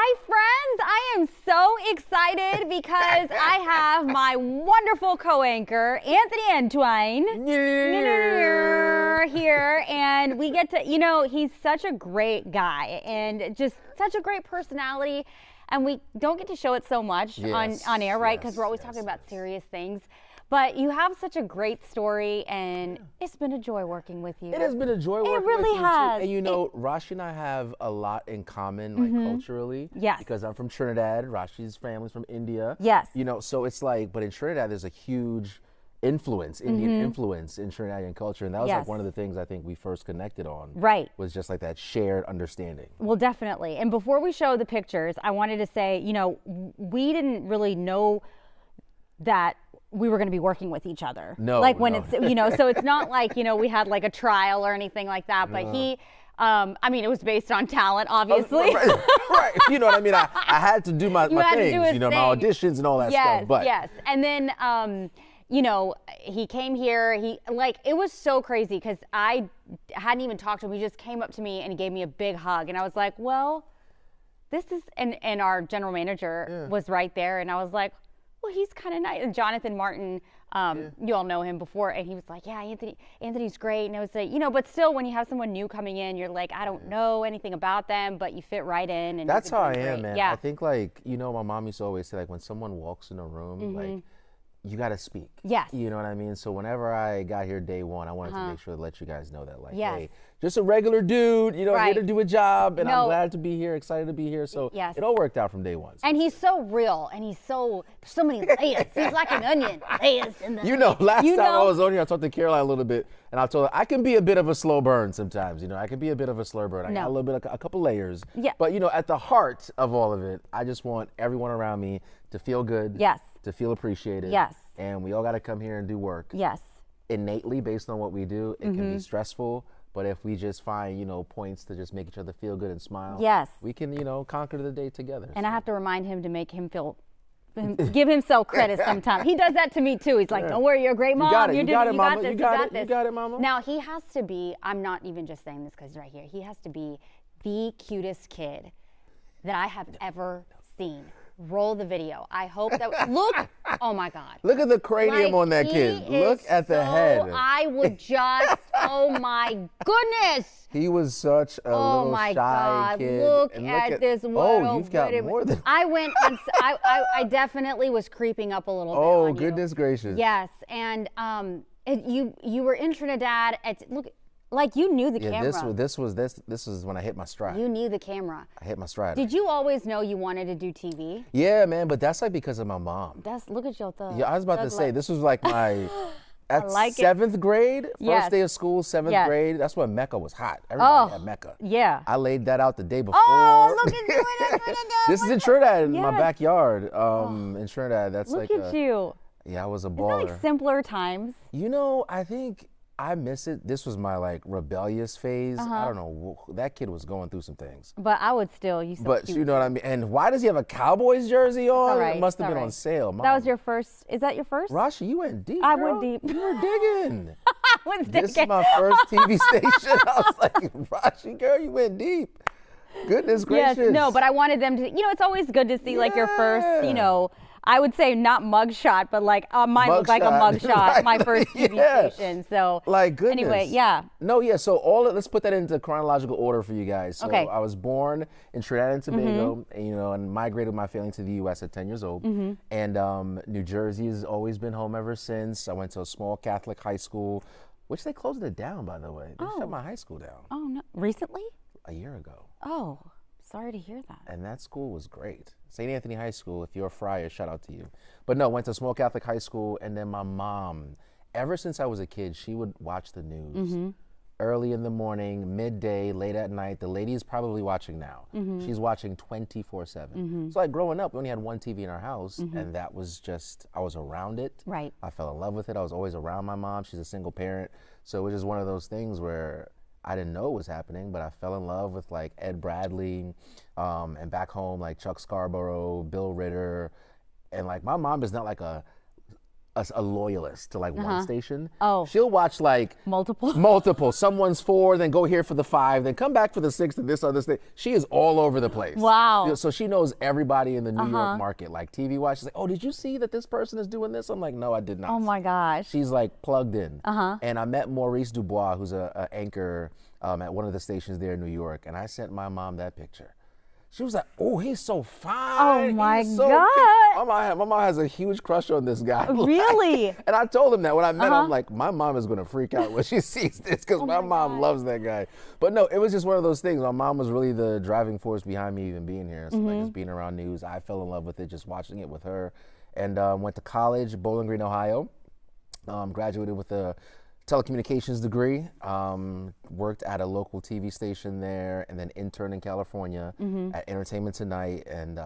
Hi, friends. I am so excited because I have my wonderful co-anchor, Antoine, here. And we get to, he's such a great guy and just such a great personality. And we don't get to show it so much on air, right? Because we're always talking about serious things. But you have such a great story, and it's been a joy working with you. It has been a joy working with you. It really has. And Rashi and I have a lot in common, like culturally. Yes. Because I'm from Trinidad. Rashi's family's from India. Yes. So it's like, but in Trinidad, there's a huge influence, Indian influence in Trinidadian culture. And that was like one of the things I think we first connected on. Right. Was just like that shared understanding. Well, definitely. And before we show the pictures, I wanted to say, we didn't really know that we were going to be working with each other. No. Like when it's, so it's not like, we had like a trial or anything like that, but he, it was based on talent, obviously. Right. You know what I mean? I had to do my things, my auditions and all that stuff. But. Yes. And then, he came here, it was so crazy because I hadn't even talked to him. He just came up to me and he gave me a big hug. And I was like, well, this is, and our general manager was right there. And I was like, well, he's kind of nice. And Jonathan Martin, you all know him before, and he was like, yeah, Anthony's great. And I was like, but still when you have someone new coming in, you're like, I don't know anything about them, but you fit right in. And that's how I am, man. Yeah. I think my mom used to always say, like, when someone walks in a room, like, you got to speak. Yes. You know what I mean? So whenever I got here day one, I wanted to make sure to let you guys know that, like, hey, just a regular dude, here to do a job, and I'm glad to be here, excited to be here. So it all worked out from day one. And he's so real, and there's so many layers. He's like an onion. Layers in the last time I was on here, I talked to Caroline a little bit, and I told her I can be a bit of a slow burn sometimes. I can be a bit of a slur burn. I got a little bit, a couple layers. Yeah. But at the heart of all of it, I just want everyone around me to feel good. Yes. To feel appreciated. Yes. And we all got to come here and do work. Yes. Innately, based on what we do, it can be stressful. But if we just find, points to just make each other feel good and smile, we can, conquer the day together. And I have to remind him to make him give himself credit sometimes. He does that to me too. He's like, don't worry, you're a great mom. You got it, you got it, mama. This, you got it, mama. Now he has to be, I'm not even just saying this because he's right here. He has to be the cutest kid that I have ever seen. Roll the video. I hope that, look, oh my God. Look at the cranium on that kid. Look at the head. I would just, oh my goodness. He was such a little shy kid. Look at this little Oh, you've got more than I went, I definitely was creeping up a little bit on you. Goodness gracious. Yes, and you were in Trinidad, look, like you knew the camera. This was when I hit my stride. You knew the camera. I hit my stride. Did you always know you wanted to do TV? Yeah, man, but that's like because of my mom. Look at your thug. Yeah, I was about to say, this was like my seventh grade, first day of school, seventh grade. That's when Mecca was hot. Everybody had Mecca. Yeah. I laid that out the day before. Oh, look at you in Trinidad. This is in Trinidad, in my backyard. In Trinidad, that's look at you. Yeah, I was a baller. Isn't that like simpler times? I think I miss it. This was my rebellious phase. I don't know. That kid was going through some things. But I would still. But you know what I mean? And why does he have a Cowboys jersey on? All right, it must have been on sale. Mom. That was your first. Is that your first? Rashi, you went deep. I went deep. You were digging. I was digging. This is my first TV station. I was like, Rashi, girl, you went deep. Goodness gracious. Yes, no, but I wanted them to, it's always good to see like your first, I would say not mugshot, but mine looked like a mugshot, right. My first TV station. So, like, goodness. Anyway, yeah. No, yeah. So let's put that into chronological order for you guys. So I was born in Trinidad and Tobago, and migrated with my family to the U.S. at 10 years old. And New Jersey has always been home ever since. I went to a small Catholic high school, which they closed it down, by the way. They shut my high school down. Oh, no. Recently? A year ago. Oh, sorry to hear that. And that school was great. St. Anthony High School, if you're a Friar, shout out to you. But no, went to small Catholic high school, and then my mom, ever since I was a kid, she would watch the news. Early in the morning, midday, late at night. The lady is probably watching now. She's watching 24/7. So growing up, we only had one TV in our house, and that was just, I was around it. Right. I fell in love with it. I was always around my mom. She's a single parent. So it was just one of those things where I didn't know it was happening, but I fell in love with Ed Bradley, and back home Chuck Scarborough, Bill Ritter, and my mom is not a loyalist to like one station. Oh. She'll watch like Multiple. Someone's 4, then go here for the 5, then come back for the 6 and this other thing. She is all over the place. Wow. You know, so she knows everybody in the New York market, like TV wise. She's like, oh, did you see that this person is doing this? I'm like, no, I did not. Oh my gosh. She's like plugged in. And I met Maurice Dubois, who's a anchor at one of the stations there in New York, and I sent my mom that picture. She was like, oh, he's so fine. Oh my He's so God. My mom has a huge crush on this guy. Really? Like, and I told him that when I met him, I'm like, my mom is going to freak out when she sees this because my mom loves that guy. But no, it was just one of those things. My mom was really the driving force behind me even being here. So like just being around news, I fell in love with it just watching it with her. And went to college, Bowling Green, Ohio. Graduated with a telecommunications degree, worked at a local TV station there, and then interned in California at Entertainment Tonight, and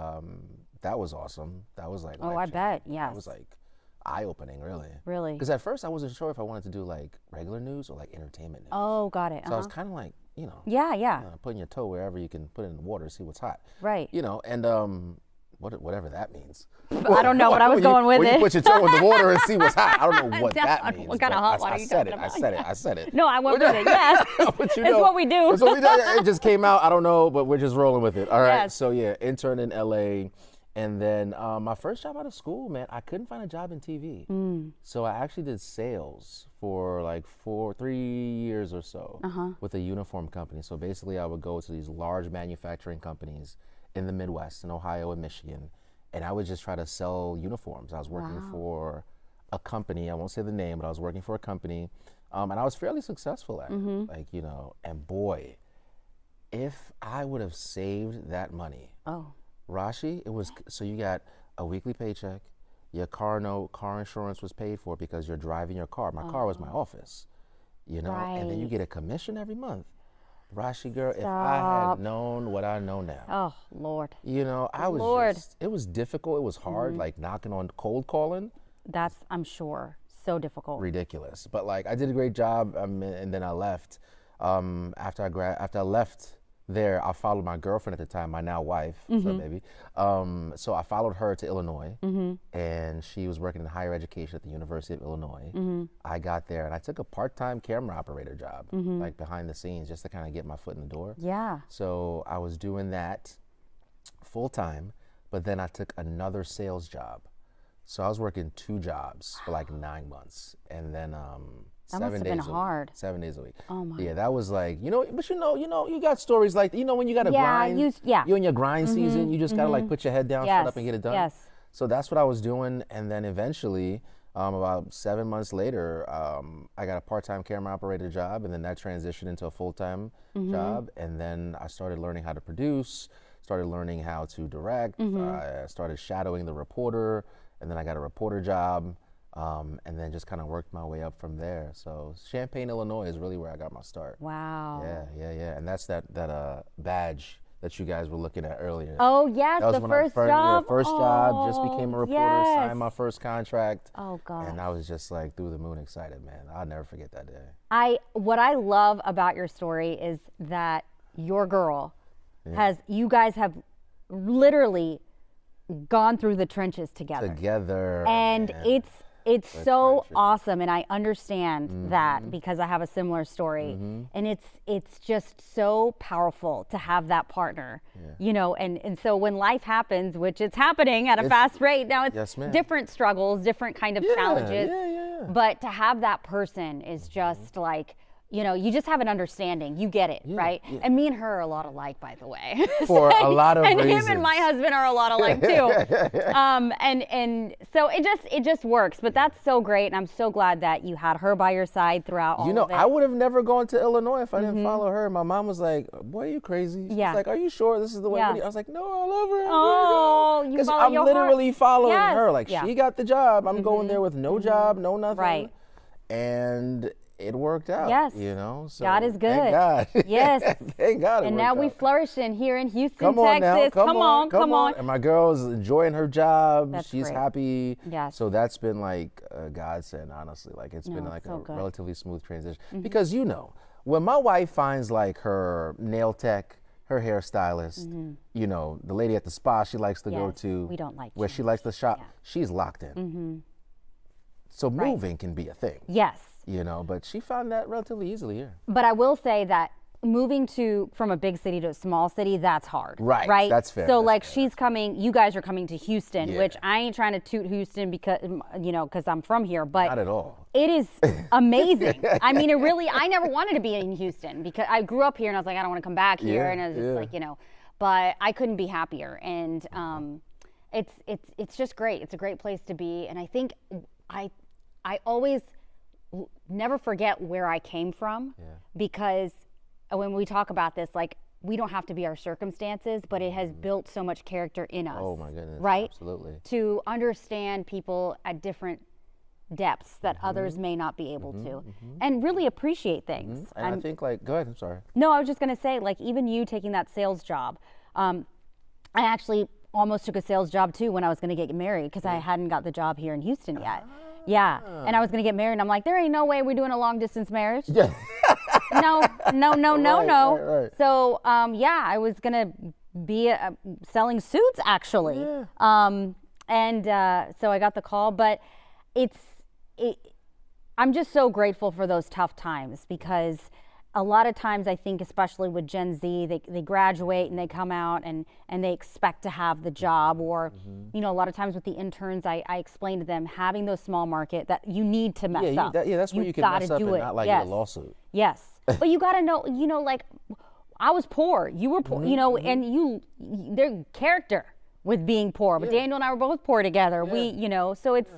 that was awesome. That was like, oh, I bet, yes. That was like eye-opening, really. Really? Because at first I wasn't sure if I wanted to do like regular news or like entertainment news. Oh, got it. So I was kind of like, you know. Yeah. Putting your toe wherever you can put it in the water, see what's hot. Right. You know, and whatever that means. I don't know, but I was going with it. You put your toe in the water and see what's hot. I don't know what that means. What kind of hot water are you talking about? I said it. No, I went with it, yes. But you It's what we do. It's what we do. It just came out. I don't know, but we're just rolling with it. All right. Yes. So yeah, intern in LA. And then my first job out of school, man, I couldn't find a job in TV. So I actually did sales for like 3 years or so with a uniform company. So basically I would go to these large manufacturing companies in the Midwest, in Ohio and Michigan, and I would just try to sell uniforms. I was working for a company, I won't say the name, but I was working for a company, and I was fairly successful at it. Like, you know, and boy, if I would have saved that money. Rashi, it was, so you got a weekly paycheck, your car insurance was paid for because you're driving your car. My car was my office, you know, and then you get a commission every month. Rashi, girl, if I had known what I know now. Oh, Lord. You know, I was just, it was difficult. It was hard, like knocking on, cold calling. That's, I'm sure, so difficult. Ridiculous. But like, I did a great job, and then I left. After I left there, I followed my girlfriend at the time, my now wife, so baby. So I followed her to Illinois, and she was working in higher education at the University of Illinois. I got there, and I took a part-time camera operator job, like behind the scenes, just to kind of get my foot in the door. Yeah. So I was doing that full-time, but then I took another sales job. So I was working 2 jobs for like 9 months, and then that must have been hard. 7 days a week. Oh my. Yeah, that was like, you know, but you know, you got stories like, you know, when you got to grind, you're in your grind season, you just got to like put your head down, shut up and get it done. Yes. So that's what I was doing. And then eventually, about 7 months later, I got a part-time camera operator job, and then that transitioned into a full-time job. And then I started learning how to produce, started learning how to direct, I started shadowing the reporter, and then I got a reporter job. And then just kind of worked my way up from there. So Champaign, Illinois is really where I got my start. Wow. Yeah. And that's that badge that you guys were looking at earlier. Oh, yes, that was the when first job. First job, just became a reporter, signed my first contract. Oh, God. And I was just like through the moon excited, man. I'll never forget that day. What I love about your story is that your girl you guys have literally gone through the trenches together. And man. It's so awesome, and I understand that because I have a similar story, and it's just so powerful to have that partner, you know, and so when life happens, which it's happening at a fast rate now, it's different struggles, different kind of challenges, but to have that person is just like, you know, you just have an understanding. You get it, right? Yeah. And me and her are a lot alike, by the way. For a lot of reasons. And him and my husband are a lot alike too. And so it just works. But that's so great, and I'm so glad that you had her by your side throughout all of it. You know, I would have never gone to Illinois if I didn't follow her. My mom was like, "Boy, are you crazy?" She's like, "Are you sure this is the way?" I was like, "No, I love her." Oh, you follow your heart. I'm literally following her. Like she got the job. I'm going there with no job, no nothing. Right. And it worked out, you know. So God is good. Thank God. Yes. Thank God. And now we flourish here in Houston, Texas. Now. Come on. And my girl's enjoying her job. She's great. Happy. Yes. So that's been like a godsend, honestly. Like it's been like a relatively smooth transition. Because you know, when my wife finds like her nail tech, her hairstylist, you know, the lady at the spa she likes to go to, we don't like where she likes to shop, she's locked in. So moving can be a thing. Yes. You know, but she found that relatively easily here. But I will say that moving from a big city to a small city, that's hard. Right. Right. That's fair. So that's like fair. she's coming, you guys are coming to Houston, Yeah. which I ain't trying to toot Houston because, because I'm from here, but Not at all. it is amazing. I mean, I never wanted to be in Houston because I grew up here and I was like, I don't want to come back here. Yeah, And I was just yeah. like, but I couldn't be happier. And it's just great. It's a great place to be. And I think I always never forget where I came from because when we talk about this, like, we don't have to be our circumstances, but it has built so much character in us. Oh my goodness. Right? Absolutely. To understand people at different depths that others may not be able to, and really appreciate things. And I think like, go ahead, I'm sorry. No, I was just going to say, like, even you taking that sales job, I actually almost took a sales job too when I was going to get married because I hadn't got the job here in Houston yet. Yeah, and I was going to get married, and I'm like, there ain't no way we're doing a long distance marriage. Yeah. No. Right. So, I was going to be selling suits actually. Yeah. So I got the call, but I'm just so grateful for those tough times because a lot of times I think, especially with Gen Z, they graduate and they come out and they expect to have the job, or a lot of times with the interns, I explain to them having those small market that you need to mess up. That's where you can mess up and not like get a lawsuit. Yes, but you got to know, like I was poor, you were poor, and their character with being poor. But Daniel and I were both poor together. Yeah. So it's.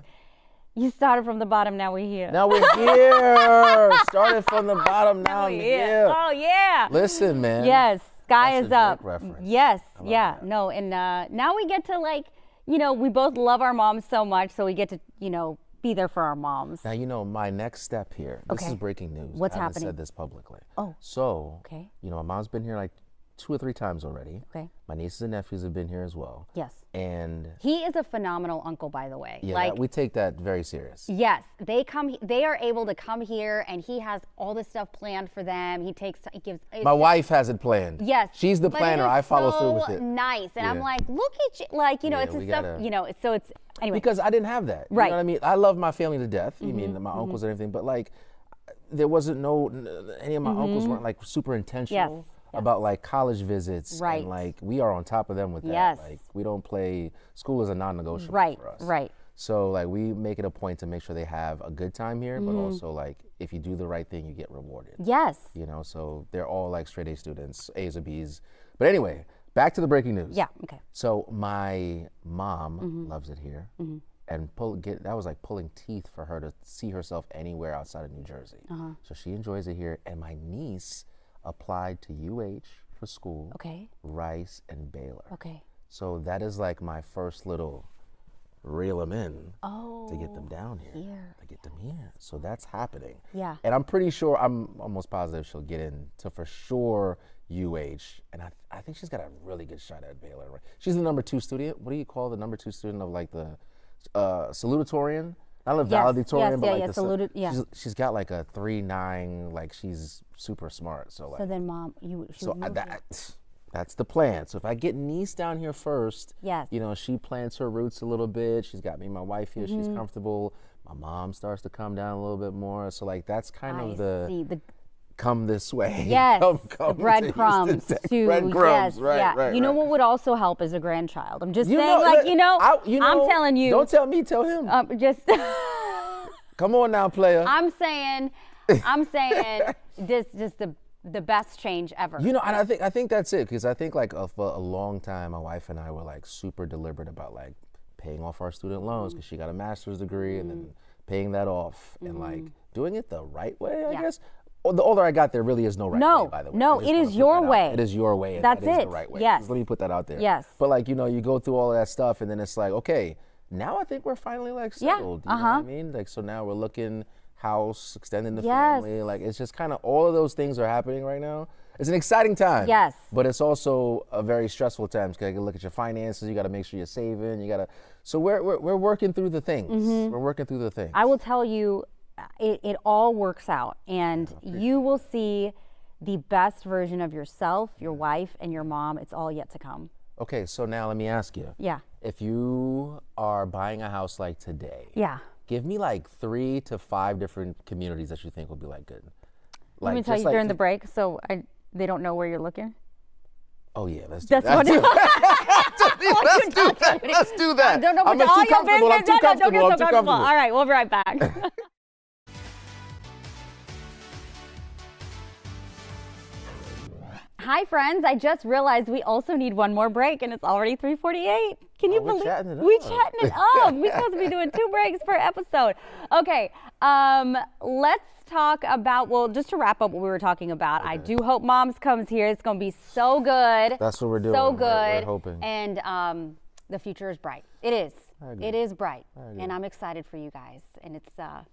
You started from the bottom, now we're here. Now we're here. Started from the bottom, now I'm here. Oh, yeah. Listen, man. Yes, sky That's is a up. great reference. Yes, yeah. that. No, and now we get to we both love our moms so much, so we get to, be there for our moms. Now, my next step here, this is breaking news. What's I haven't happening? said this publicly. Oh. So, Okay. My mom's been here like 2 or 3 times already. Okay. My nieces and nephews have been here as well. Yes. And He is a phenomenal uncle, by the way. yeah, we take that very serious. Yes, they are able to come here, and he has all this stuff planned for them. He gives. My wife has it planned. Yes, She's the but planner. it is I follow so through with it. Nice, and I'm Yeah. like, look at you, it's we the stuff, gotta- So it's anyway. Because I didn't have that. Right. You know what I mean? I love my family to death. You mean my uncles and everything, but like, there wasn't any of my uncles weren't like super intentional. Yes. About like college visits, Right. And like we are on top of them with that. Yes. Like we don't play. School is a non-negotiable Right, for us. right. So like we make it a point to make sure they have a good time here, but also like if you do the right thing, you get rewarded. Yes. So they're all like straight A students, A's or B's. But anyway, back to the breaking news. Yeah. Okay. So my mom loves it here, and that was like pulling teeth for her to see herself anywhere outside of New Jersey. So she enjoys it here, and my niece applied to UH for school, Okay. Rice and Baylor. Okay. So that is like my first little reel them in Oh. to get them down here, to get them here. So that's happening. Yeah. And I'm pretty sure, I'm almost positive she'll get into for sure UH, and I think she's got a really good shot at Baylor. Right? She's the number 2 student. What do you call the number 2 student of like the salutatorian? Not a valedictorian, but like the she's got like a 3.9, like she's super smart. So like, So then, Mom, that's the plan. So if I get niece down here first, Yes. She plants her roots a little bit. She's got me and my wife here. She's comfortable. My mom starts to come down a little bit more. So like that's kind of the come this way. Yes, come the breadcrumbs to breadcrumbs. yes, Right, yeah. right. What would also help is a grandchild. I'm just saying, I'm telling you. Don't tell me, tell him. Just. Come on now, player. I'm saying, just the best change ever. And I think that's it, because I think like for a long time, my wife and I were like super deliberate about like paying off our student loans, because she got a master's degree and then paying that off and like doing it the right way, I guess. The older I got, there really is no right way, by the way. No, it is your way. It is your way, and That's that is it. the right way. Yes. Just let me put that out there. Yes. But like, you go through all of that stuff, and then it's like, okay, now I think we're finally like settled. You know what I mean? Like, so now we're looking house, extending the family. Like, it's just kind of all of those things are happening right now. It's an exciting time. Yes. But it's also a very stressful time, because you got to look at your finances. You got to make sure you're saving. So we're working through the things. We're working through the things. I will tell you, it all works out, and you will see the best version of yourself, your wife, and your mom. It's all yet to come. Okay, so now let me ask you. Yeah. If you are buying a house like today, Yeah. Give me like 3 to 5 different communities that you think would be like good. Let me tell you during the break, so they don't know where you're looking. Oh yeah, let's do that. That's what Let's do that. Don't know I'm all too your comfortable. business. I'm too comfortable. Don't I'm get too so comfortable. comfortable. All right, we'll be right back. Hi, friends. I just realized we also need one more break, and it's already 3:48. Can you believe? We're chatting it up. We're supposed to be doing 2 breaks per episode. Okay, let's talk about, well, just to wrap up what we were talking about, I do hope Moms comes here. It's going to be so good. That's what we're doing. So good. We're hoping. And the future is bright. It is. It is bright. And I'm excited for you guys. And it's going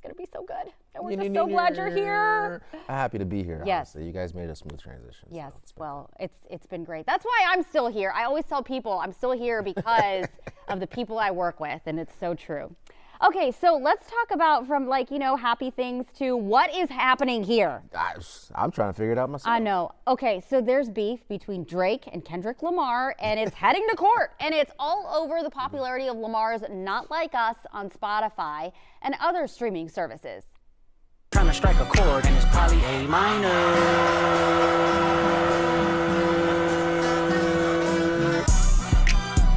to be so good. And we're just so glad you're here. I'm happy to be here. Yes. Honestly. You guys made a smooth transition. Yes. So Well, it's been great. That's why I'm still here. I always tell people I'm still here because of the people I work with. And it's so true. Okay, so let's talk about from happy things to what is happening here. I'm trying to figure it out myself. I know. Okay, so there's beef between Drake and Kendrick Lamar, and it's heading to court. And it's all over the popularity of Lamar's Not Like Us on Spotify and other streaming services. Trying to strike a chord, and it's probably A minor.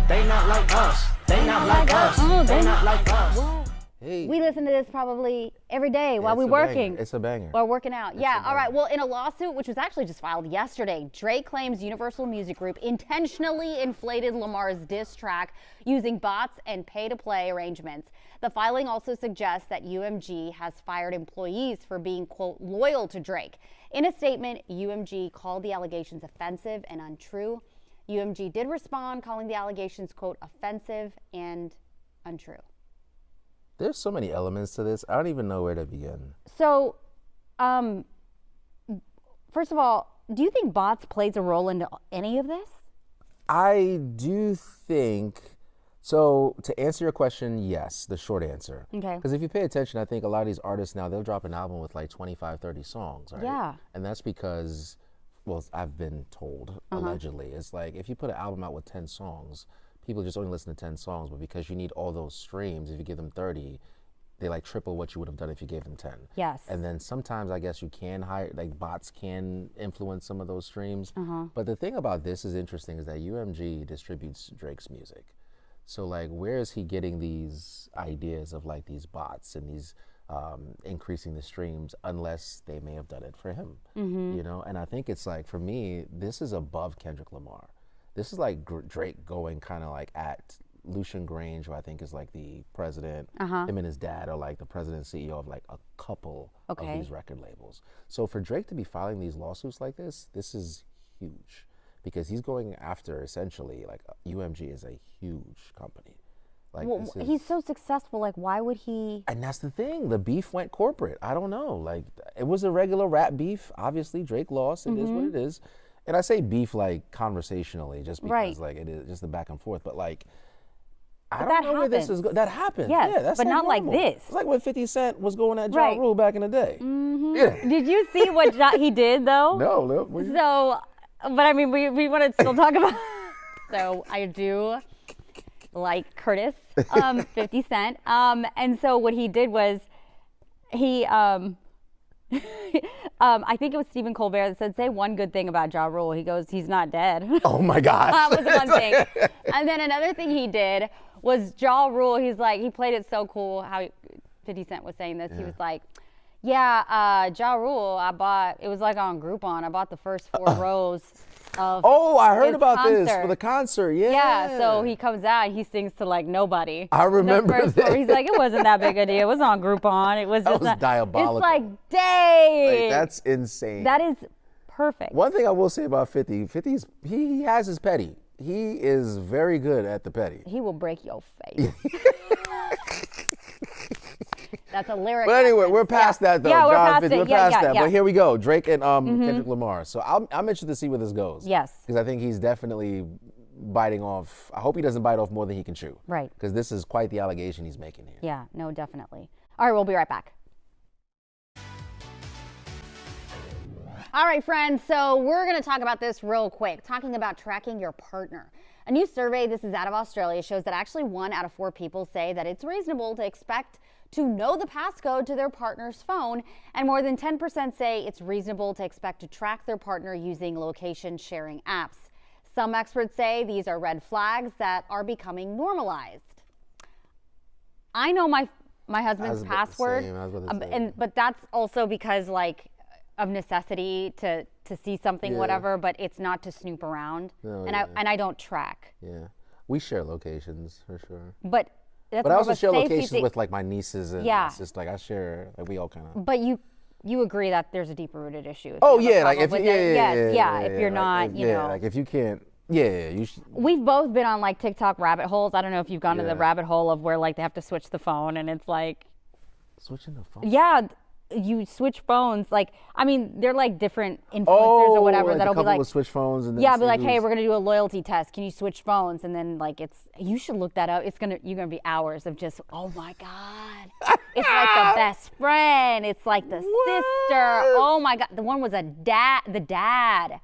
They not like us. They not like us. Oh, they not like us. What? Hey. We listen to this probably every day while we're working. It's a banger. While working out. Yeah, all right. Well, in a lawsuit, which was actually just filed yesterday, Drake claims Universal Music Group intentionally inflated Lamar's diss track using bots and pay-to-play arrangements. The filing also suggests that UMG has fired employees for being, quote, loyal to Drake. In a statement, UMG called the allegations offensive and untrue. UMG did respond, calling the allegations, quote, offensive and untrue. There's so many elements to this. I don't even know where to begin. So, first of all, do you think bots plays a role into any of this? I do think, so to answer your question, yes, the short answer. Okay. Because if you pay attention, I think a lot of these artists now, they'll drop an album with like 25, 30 songs, right? Yeah. And that's because, well, I've been told, allegedly, it's like if you put an album out with 10 songs, people just only listen to 10 songs, but because you need all those streams, if you give them 30, they like triple what you would have done if you gave them 10. Yes. And then sometimes I guess you can hire, like bots can influence some of those streams. But the thing about this is interesting is that UMG distributes Drake's music. So like, where is he getting these ideas of like these bots and these increasing the streams unless they may have done it for him, you know? And I think it's like, for me, this is above Kendrick Lamar. This is like Drake going kind of like at Lucian Grange, who I think is like the president, him and his dad are like the president and CEO of like a couple of these record labels. So for Drake to be filing these lawsuits like this is huge because he's going after essentially like UMG is a huge company. Like, well, he's so successful, like why would he? And that's the thing, the beef went corporate. I don't know, like it was a regular rap beef. Obviously Drake lost, it is what it is. And I say beef like conversationally just because like it is just the back and forth, but like I don't know where this is going. That happens. Yes, yeah, that's but not normal. like this. It's like when 50 Cent was going at Ja Rule back in the day. Yeah. Did you see what he did though? No. So, but I mean, we want to still talk about. So I do like Curtis, 50 Cent, and so what he did was he. I think it was Stephen Colbert that said, say one good thing about Ja Rule. He goes, he's not dead. Oh my gosh. That was one thing. And then another thing he did was Ja Rule. He's like, he played it so cool how 50 Cent was saying this. He was like, yeah, Ja Rule, it was like on Groupon. I bought the first 4 rows of I heard about concert. this for the concert. Yeah. Yeah, so he comes out and he sings to like nobody. I remember that. He's like, it wasn't that big a deal. It was on Groupon. It was That just was diabolical. It's like, dang. Like, that's insane. That is perfect. One thing I will say about 50, he has his petty. He is very good at the petty. He will break your face. That's a lyric. But anyway, we're past that though. Yeah, we're John past 50, it. We're past that. Yeah. But here we go. Drake and Kendrick Lamar. So I'm interested to see where this goes. Yes. Because I think he's definitely biting off. I hope he doesn't bite off more than he can chew. Right. Because this is quite the allegation he's making here. Yeah, no, definitely. All right, we'll be right back. All right, friends, so we're going to talk about this real quick, talking about tracking your partner. A new survey, this is out of Australia, shows that actually 1 out of 4 people say that it's reasonable to expect to know the passcode to their partner's phone, and more than 10% say it's reasonable to expect to track their partner using location sharing apps. Some experts say these are red flags that are becoming normalized. I know my husband's password, but that's also because of necessity to see something, whatever. But it's not to snoop around, and I don't track. Yeah, we share locations for sure. But that's I also share locations with my nieces and my sister. I share we all kind of. But you agree that there's a deeper rooted issue. Oh yeah, if you're not, you know, if you can't. Yeah, you should. We've both been on TikTok rabbit holes. I don't know if you've gone to the rabbit hole of where they have to switch the phone, and it's switching the phone. Yeah, you switch phones. I mean, they're different influencers or whatever that'll be will switch phones and then be like, hey, we're gonna do a loyalty test. Can you switch phones? And then you should look that up. You're gonna be hours of just, oh my god, it's like the best friend. It's like the sister. Oh my god, the one was the dad.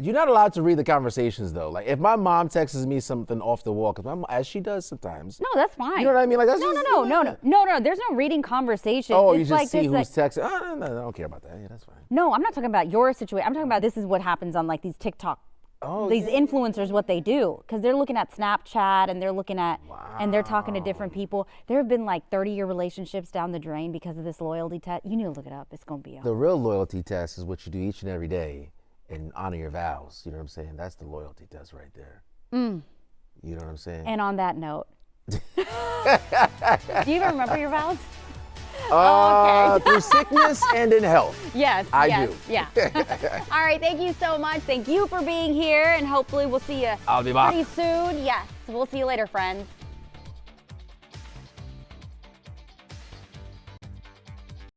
You're not allowed to read the conversations though. If my mom texts me something off the wall, as she does sometimes. No, that's fine. You know what I mean? That's no. There's no reading conversations. Oh, you just see who's texting. Oh, no, I don't care about that. Yeah, that's fine. No, I'm not talking about your situation. I'm talking about this is what happens on these TikTok. These influencers, what they do, because they're looking at Snapchat and they're looking at, and they're talking to different people. There have been 30-year relationships down the drain because of this loyalty test. You need to look it up. It's gonna be. The real loyalty test is what you do each and every day. And honor your vows. You know what I'm saying? That's the loyalty test right there. You know what I'm saying? And on that note, do you even remember your vows? Okay. Through sickness and in health. Yes, I do. Yeah. All right, thank you so much. Thank you for being here, and hopefully we'll see you I'll be back pretty soon. Yes, we'll see you later, friends.